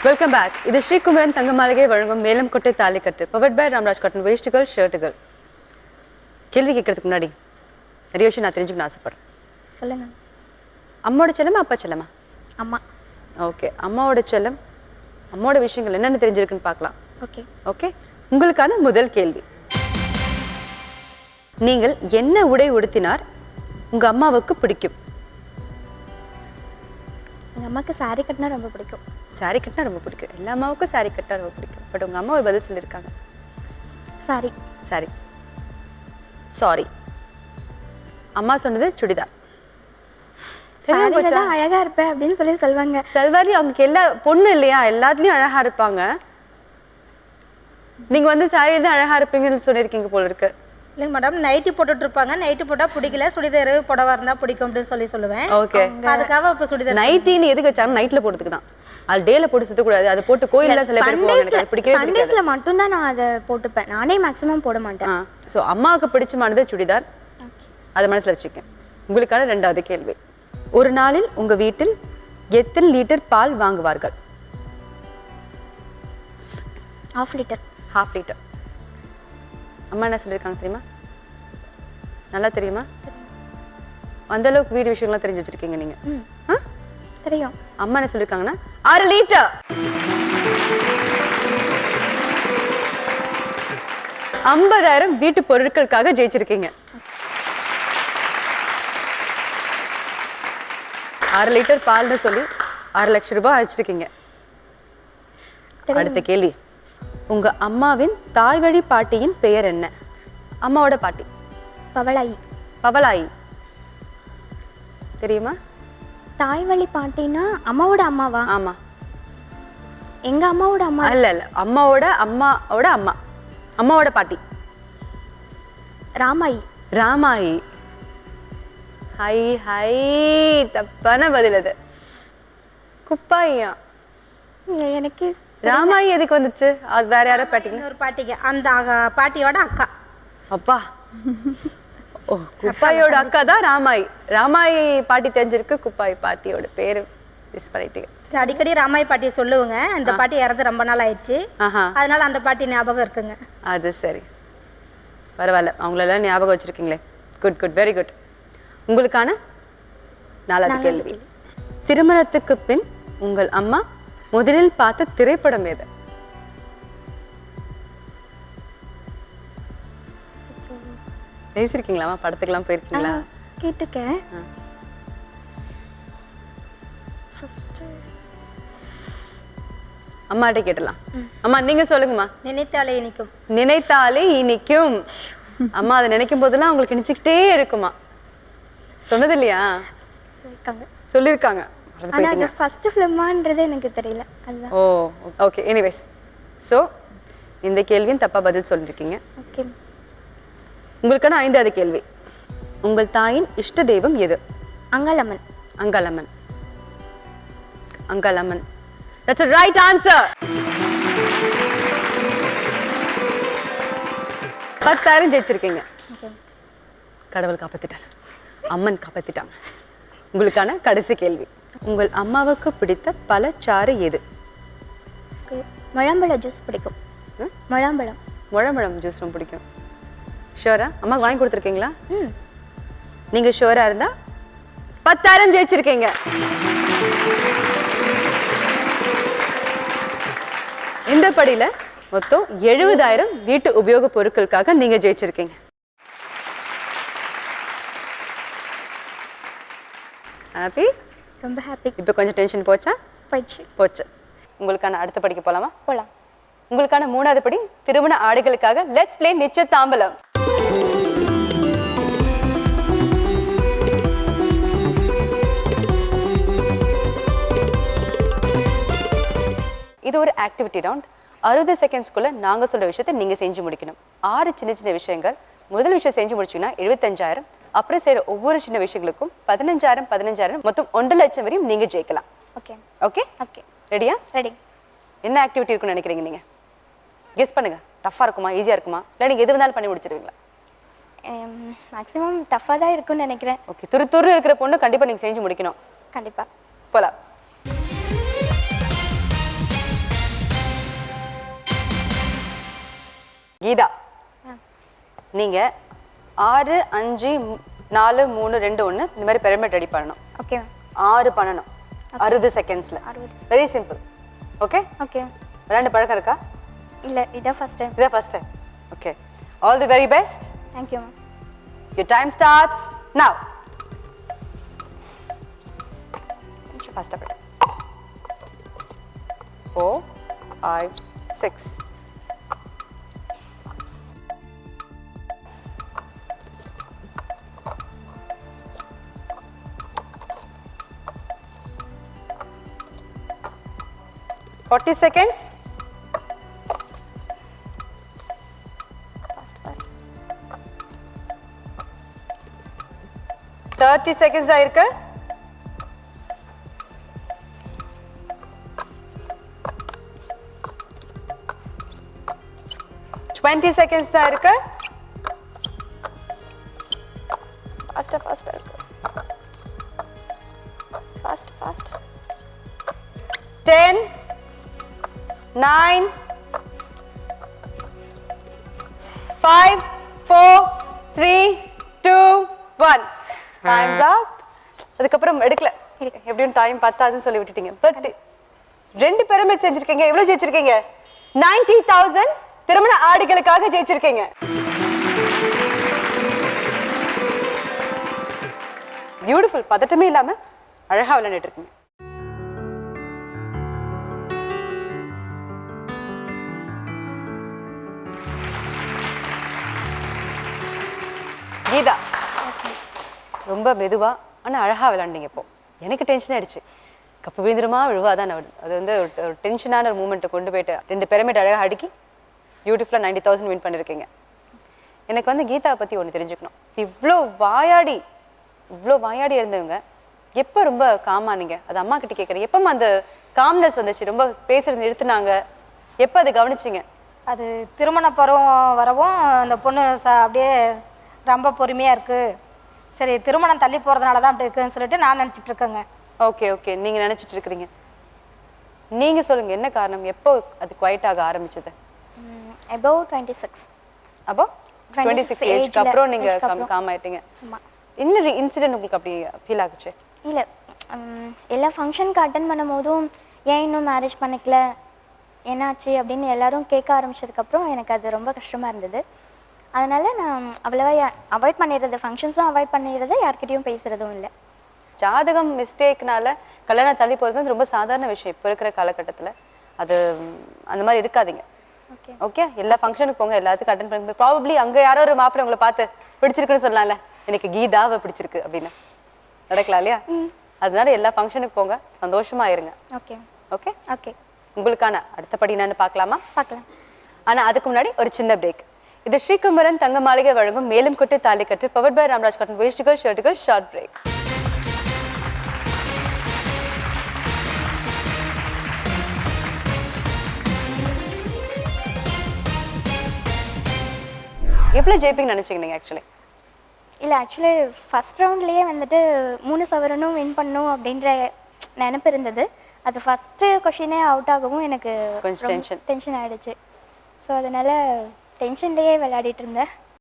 Welcome back. இது ஸ்ரீகுமரன் தங்க மாளிகை வழங்கும் மேலும் கொட்டை தாலிக்கட்டு பவர்ட் பை ராம்ராஜ் காட்டன் வேஷ்டிகள் ஷர்ட்டுகள். கேள்வி கேட்கறதுக்கு முன்னாடி நிறைய விஷயம் நான் தெரிஞ்சுக்கணும்னு ஆசைப்படுறேன். சொல்லுங்க. அம்மாவோட செல்லமா அப்பா செல்லமா? அம்மா. ஓகே, அம்மாவோட செல்லம், அம்மாவோட விஷயங்கள் என்னென்ன தெரிஞ்சிருக்குன்னு பார்க்கலாம். ஓகே ஓகே, உங்களுக்கான முதல் கேள்வி. நீங்கள் என்ன உடை உடுத்தினார் உங்க அம்மாவுக்கு பிடிக்கும்? எங்கள் அம்மாவுக்கு சாரீ கட்டினா ரொம்ப பிடிக்கும். சாரி கட்டினா ரொம்ப பிடிக்கும். எல்லா அம்மாவுக்கும் சாரி கட்டினா ரொம்ப பிடிக்கும். பட் உங்க அம்மா ஒரு பதில் சொல்லியிருக்காங்க. சாரி. சாரி. சாரி. அம்மா சொன்னது சுடிதார். தான் அழகா இருப்பேன் அப்படின்னு சொல்லி சொல்லுவாங்க. செல்வாரி அவங்களுக்கு எல்லா பொண்ணு இல்லையா, எல்லாத்துலயும் அழகா இருப்பாங்க. நீங்க வந்து சாரி தான் அழகா இருப்பீங்கன்னு சொல்லியிருக்கீங்க போல இருக்கு. இல்லைங்க மேடம், நைட்டி போட்டுட்டு இருப்பாங்க. நைட்டி போட்டா பிடிக்கல, சுடிதார் புடவா இருந்தா பிடிக்கும் அப்படின்னு சொல்லுவேன். ஓகே, அதுக்காக இப்ப சுடிதார். நைட்டின்னு எதுக்கு வச்சாங்க? நைட்ல போட்டுக்கு தான். அது டேல போட்டு சுத்த கூடாது. அது போட்டு கோயில்ல சில பேர் போவாங்க. எனக்கு பிடிக்கவே பிடிக்காது. சண்டேஸ்ல மட்டும் தான் நான் அதை போட்டுப்பேன். நானே மேக்ஸிமம் போட மாட்டேன். சோ அம்மாவுக்கு பிடிச்சமானது சுடிதார். அதை மனசுல வச்சுக்கேன். உங்களுக்கான இரண்டாவது கேள்வி. ஒரு நாளில் உங்க வீட்டில் எத்தனை லிட்டர் பால் வாங்குவார்கள்? ½ லிட்டர். ½ லிட்டர். அம்மா என்ன சொல்லியிருக்காங்க தெரியுமா? நல்லா தெரியுமா? அந்த அளவுக்கு வீடு விஷயங்கள்லாம் தெரிஞ்சு வச்சிருக்கீங்க நீங்க. தெரியும். அம்மா என்ன சொல்லியிருக்காங்கன்னா 6 லிட்டர். 50,000 வீட்டு பொருட்களுக்காக ஜெயிச்சிருக்கீங்க. 6 லிட்டர் பால்னு சொல்லி 6 லட்சம் ரூபாய் அழைச்சிருக்கீங்க. அடுத்த கேள்வி. உங்க அம்மாவின் தாய் வழி பாட்டியின் பெயர் என்ன? அம்மாவோட பாட்டி. பவளாயி. பவளாயி தெரியுமா? தாய் வழி பாட்டினா அம்மாவோட அம்மாவா? ஆமா. எங்க அம்மாவோட அம்மா இல்ல இல்ல, அம்மாவோட அம்மாவோட அம்மா, அம்மாவோட பாட்டி. ராமாயி. ராமாயி. ஹை ஹை, தப்பான பதில் அது. குப்பாயா? எனக்கு ராமாயி எதுக்கு வந்துச்சு? அது வேற யாரோ பாட்டிங்க? ஒரு பாட்டிக்கு, அந்த பாட்டியோட அக்கா. அப்பா, ஓ, குப்பாயோட அக்கா தான் ராமாயி. ராமாயி பாட்டி தெரிஞ்சிருக்கு, குப்பாய் பாட்டியோட பேரு மிஸ் பண்ணிட்டீங்க. அடிக்கடி ராமாயி பாட்டியை சொல்லுவாங்க. அந்த பாட்டி இறந்து ரொம்ப நாள் ஆயிடுச்சு. அதனால அந்த பாட்டி ஞாபகம் இருக்குங்க. அது சரி, பரவாயில்ல. அவங்களெல்லாம் ஞாபகம் வச்சிருக்கீங்களே. Good good, very good. உங்களுக்கான 4வது கேள்வி. திருமணத்துக்கு பின் உங்கள் அம்மா முதலில் பார்த்த திரைப்படம் எது? பேசிருக்கீங்களா? படத்துக்கெல்லாம் போயிருக்கீங்களா? கேட்டுக்கேன். அம்மாட்ட கேட்டலாம். அம்மா நீங்க சொல்லுங்கம்மா. நினைத்தாலே இனிக்கும். நினைத்தாலே இனிக்கும். அம்மா அதை நினைக்கும் போதெல்லாம் உங்களுக்கு இனிச்சுக்கிட்டே இருக்குமா? சொன்னது இல்லையா? சொல்லியிருக்காங்க. ஃபர்ஸ்ட் ஃபிலிமான்றது எனக்கு தெரியல. அதுதான். ஓ ஓகே. எனிவேஸ், ஸோ இந்த கேள்வியும் தப்பா பதில் சொல்லியிருக்கீங்க. ஓகே. உங்களுக்கான 5வது கேள்வி. உங்கள் தாயின் இஷ்ட தெய்வம் எது? Angalamman. Angalamman. Angalamman. That's a right answer. 10,000 ஜெயிச்சிருக்கீங்க. கடவுள் காப்பாத்திட்டார், அம்மன் காப்பாத்திட்டாங்க. உங்களுக்கான கடைசி கேள்வி. உங்கள் அம்மாவுக்கு பிடித்த பழச்சாறு எது? முழம்பழ ஜூஸ் பிடிக்கும். முழம்பழம். முழம்பழம் ஜூஸ் ரொம்ப பிடிக்கும். ஷோரா? அம்மாவுக்கு வாங்கி கொடுத்துருக்கீங்களா? நீங்க ஷோரா இருந்தா 10,000 ஜெயிச்சிருக்கீங்க. இந்த படியில மொத்தம் 70,000 வீட்டு உபயோக பொருட்களுக்காக நீங்க ஜெயிச்சிருக்கீங்க. ஹாப்பி? ரொம்ப ஹாப்பி. இப்போ கொஞ்சம் டென்ஷன் போச்சா? போச்சு. உங்களுக்கான அடுத்த படிக்கு போலாமா? போலாம். உங்களுக்கான 3வது படி திருமண ஆடைகளுக்காக லெட்ஸ் ப்ளே நிச்சயதாம்பலம். இது ஒரு ஆக்டிவிட்டி ரவுண்ட். 60 செகண்ட்ஸ்க்குள்ள நாங்க சொல்ற விஷயத்தை நீங்க செஞ்சு முடிக்கணும். 6 சின்ன சின்ன விஷயங்கள். முதல் விஷயம் செஞ்சு முடிச்சீங்கன்னா 75,000. அப்புறம் செய்யற ஒவ்வொரு சின்ன விஷயங்களுக்கும் 15,000 மொத்தம் 1 லட்சம் வரையும் நீங்க ஜெயிக்கலாம். Okay okay okay. ரெடியா? ரெடி. என்ன ஆக்டிவிட்டி இருக்குன்னு நினைக்கிறீங்க நீங்க? கெஸ் பண்ணுங்க. டஃபா இருக்குமா, ஈஸியா இருக்குமா, இல்லை நீங்க எது வந்தாலும் பண்ணி முடிச்சிருவீங்களா? மேக்ஸிமம் டஃப்பாக தான் இருக்கும்னு நினைக்கிறேன். ஓகே. துரு இருக்கிற பொண்ணு கண்டிப்பா நீங்க செஞ்சு முடிக்கணும். கண்டிப்பா. போலாம். கீதா நீங்க 6 5 4 3 2 1 இந்த மாதிரி பிரமிட் ரெடி பண்ணணும். ஓகே 6 பண்ணணும் 60 செகண்ட்ஸ்ல. Very simple. Okay okay. விளையாண்டு பழக்கம் இருக்கா? இல்ல இதான் ஃபர்ஸ்ட் டைம். இதான் first time. Okay all the very best. Thank you ma'am. Your time starts now. Faster. 4 5 6 40 seconds. Fast, fast. 30 seconds தான் இருக்கு. Twenty seconds தான் இருக்கு. Faster, faster. Fast, fast. 10 9 5 4 3 2 1 time's up. அதுக்கப்புறம் எடுக்கல. எப்படியும் டைம் பத்தாதுன்னு சொல்லி விட்டுட்டீங்க. பட் 2 பிரமிட் செஞ்சிருக்கீங்க. எவ்வளவு ஜெயிச்சிருக்கீங்க? 90,000 திருமண ஆடைகளுக்காக ஜெயிச்சிருக்கீங்க. பியூட்டிஃபுல். பதட்டமே இல்லாம அழகா விளையாண்டுட்டு இருக்கீங்க. கீதா ரொம்ப மெதுவா ஆனா அழகா விளையாண்டீங்க. இப்போ எனக்கு டென்ஷன் ஆயிடுச்சு. கப்பு விழுந்துருமா விழுவாதான். அது வந்து ஒரு டென்ஷனான ஒரு மூமெண்ட்டை கொண்டு போயிட்டு 2 பிரமிட் அழகா அடுக்கி பியூட்டிஃபுல்லாக 90,000 வின் பண்ணியிருக்கீங்க. எனக்கு வந்து கீதாவை பற்றி ஒன்று தெரிஞ்சுக்கணும். இவ்வளோ வாயாடி இருந்தவங்க எப்போ ரொம்ப காமானீங்க? அது அம்மா கிட்ட கேட்குறேன். எப்போ அந்த காம்னஸ் வந்துச்சு? ரொம்ப பேசுறது நிறுத்துனாங்க. எப்போ அதை கவனிச்சிங்க? அது திருமண பருவம் வரவும் அந்த பொண்ணு அப்படியே ரொம்ப பொறுமையாக இருக்குது. சரி திருமணம் தள்ளி போகிறதுனால தான் அப்படி இருக்குதுன்னு சொல்லிட்டு நான் நினச்சிட்டு இருக்கேங்க. Okay okay. நீங்கள் நினச்சிட்டு இருக்கிறீங்க. நீங்கள் சொல்லுங்கள் என்ன காரணம்? எப்போ அது குவைட் ஆக ஆரம்பிச்சது? above 26. அப்போ 26 ஏஜ்க்கு அப்புறம் நீங்கள் காம் ஆயிட்டீங்க. என்ன இன்சிடென்ட் உங்களுக்கு அப்படி ஃபீல் ஆகுச்சு? இல்லை எல்லா ஃபங்க்ஷனுக்கு அட்டன் பண்ணும்போதும் ஏன் இன்னும் மேரேஜ் பண்ணிக்கல, என்னாச்சு அப்படின்னு எல்லாரும் கேட்க ஆரம்பிச்சதுக்கப்புறம் எனக்கு அது ரொம்ப கஷ்டமாக இருந்தது. அதனால நான் அவ்வளோவா அவாய்ட் பண்ணிடுறது, ஃபங்க்ஷன்ஸும் அவாய்ட் பண்ணிடுறது, யார்கிட்டையும் பேசுகிறதும் இல்லை. ஜாதகம் மிஸ்டேக்னால கல்யாணம் தள்ளி போகிறது ரொம்ப சாதாரண விஷயம் இப்போ இருக்கிற காலகட்டத்தில். அது அந்த மாதிரி இருக்காதீங்க. Okay okay. எல்லா ஃபங்க்ஷனுக்கு போங்க, எல்லாத்துக்கும் அட்டன் பண்ணுங்க. ப்ராபப்ளி அங்கே யாரோ ஒரு மாப்பிள்ளை உங்களை பார்த்து பிடிச்சிருக்குன்னு சொல்லலாம்ல, எனக்கு கீதாவை பிடிச்சிருக்கு அப்படின்னு நடக்கலாம் இல்லையா? அதனால எல்லா ஃபங்க்ஷனுக்கு போங்க, சந்தோஷமா இருங்க. Okay okay okay. உங்களுக்கான அடுத்தபடி என்னன்னு பார்க்கலாமா? பார்க்கலாம். ஆனால் அதுக்கு முன்னாடி ஒரு சின்ன பிரேக். இது ஸ்ரீகுமரன் தங்க மாளிகை வழங்கும் மேலும் கொட்டு தாலி கட்டு பவர்ட் பை ராம்ராஜ் காட்டன் வேஷ்டிகள் ஷர்ட்டுகள் ஷார்ட் பிரேக். எவ்வளோ ஜெயிப்பிங் நினைச்சீங்க நீங்கள் ஆக்சுவலி? இல்லை ஆக்சுவலி ஃபஸ்ட் ரவுண்ட்லேயே வந்துட்டு 3 சவரனும் வின் பண்ணும் அப்படின்ற நினப்பு இருந்தது. அது ஃபஸ்ட்டு கொஷினே அவுட் ஆகவும் எனக்கு கொஞ்சம் டென்ஷன் ஆகிடுச்சு. ஸோ அதனால் டென்ஷன்லேயே விளையாடிட்டு இருந்தேன்.